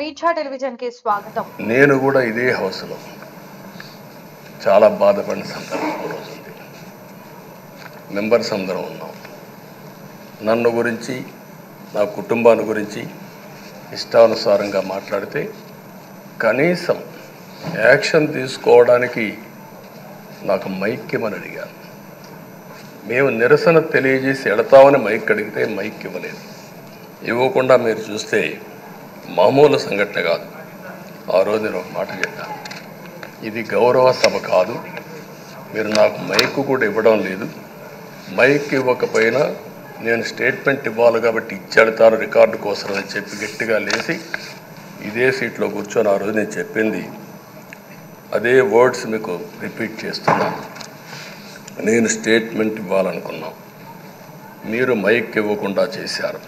సమీక్ష టెలివిజన్ కి స్వాగతం. నేను కూడా ఇదే హౌస్లో చాలా బాధపడిన సందర్భం రోజుంది. మెంబర్స్ అందరం ఉన్నాం. నన్ను గురించి నా కుటుంబాన్ని గురించి ఇష్టానుసారంగా మాట్లాడితే కనీసం యాక్షన్ తీసుకోవడానికి నాకు మైక్ ఇవ్వమని అడిగాను. మేము నిరసన తెలియజేసి వెళతామని మైక్ అడిగితే మైక్ ఇవ్వలేదు. ఇవ్వకుండా మీరు చూస్తే మామూలు సంఘటన కాదు. ఆ రోజు నేను ఒక మాట చెప్పాను, ఇది గౌరవ సభ కాదు, మీరు నాకు మైక్ కూడా ఇవ్వడం లేదు, మైక్ ఇవ్వకపోయినా నేను స్టేట్మెంట్ ఇవ్వాలి కాబట్టి ఇచ్చెడతాను రికార్డు కోసం అని చెప్పి గట్టిగా లేచి ఇదే సీట్లో కూర్చొని ఆ రోజు నేను చెప్పింది అదే వర్డ్స్ మీకు రిపీట్ చేస్తున్నాను. నేను స్టేట్మెంట్ ఇవ్వాలనుకున్నాను, మీరు మైక్ ఇవ్వకుండా చేశారు.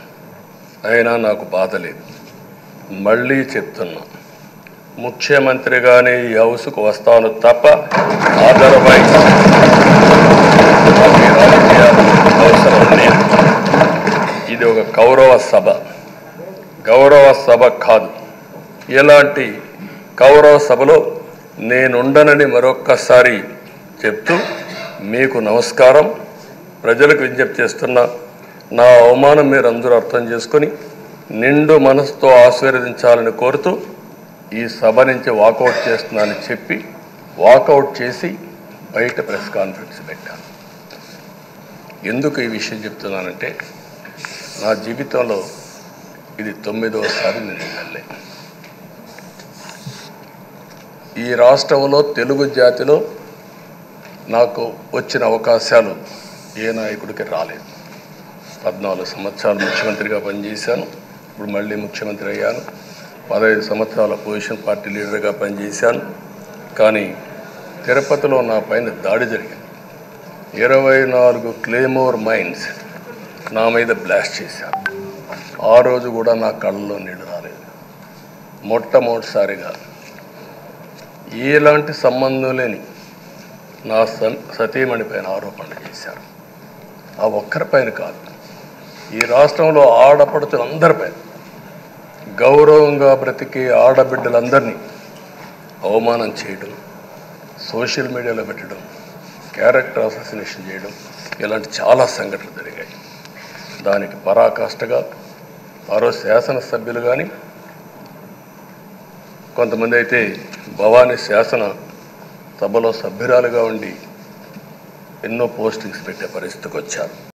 అయినా నాకు బాధ లేదు. మళ్ళీ చెప్తున్నా, ముఖ్యమంత్రిగానే ఈ హౌస్కు వస్తాను తప్ప అదర్వైజ్ అవసరం లేదు. ఇది ఒక గౌరవ సభ కాదు. ఇలాంటి గౌరవ సభలో నేనుండనని మరొక్కసారి చెప్తూ మీకు నమస్కారం. ప్రజలకు విజ్ఞప్తి చేస్తున్నా, నా అవమానం మీరు అందరూ అర్థం చేసుకొని నిండు మనసుతో ఆశీర్వదించాలని కోరుతూ ఈ సభ నుంచి వాకౌట్ చేస్తున్నానని చెప్పి వాకౌట్ చేసి బయట ప్రెస్ కాన్ఫరెన్స్ పెట్టాను. ఎందుకు ఈ విషయం చెప్తున్నానంటే, నా జీవితంలో ఇది 9వసారి నేను ఎమ్మెల్యే. ఈ రాష్ట్రంలో తెలుగు జాతిలో నాకు వచ్చిన అవకాశాలు ఏ నాయకుడికి రాలేదు. 14 సంవత్సరాలు ముఖ్యమంత్రిగా పనిచేశాను. ఇప్పుడు మళ్ళీ ముఖ్యమంత్రి అయ్యాను. 15 సంవత్సరాల అపోజిషన్ పార్టీ లీడర్గా పనిచేశాను. కానీ తిరుపతిలో నా పైన దాడి జరిగింది. 24 క్లేమోర్ మైన్స్ నా మీద బ్లాస్ట్ చేశారు. ఆ రోజు కూడా నా కళ్ళలో నీళ్ళు రాలేదు. మొట్టమొదటిసారిగా ఎలాంటి సంబంధం లేని నా సతీమణి పైన ఆరోపణలు చేశారు. ఆ ఒక్కరిపైన కాదు, ఈ రాష్ట్రంలో ఆడపడుతులందరిపైన, గౌరవంగా బ్రతికే ఆడబిడ్డలందరినీ అవమానం చేయడం, సోషల్ మీడియాలో పెట్టడం, క్యారెక్టర్ అసాసినేషన్ చేయడం, ఇలాంటి చాలా సంఘటనలు జరిగాయి. దానికి పరాకాష్ఠగా ఆ రోజు శాసనసభ్యులు కానీ, కొంతమంది అయితే భవానీ శాసన సభలో సభ్యురాలుగా ఉండి ఎన్నో పోస్టింగ్స్ పెట్టే పరిస్థితికి వచ్చారు.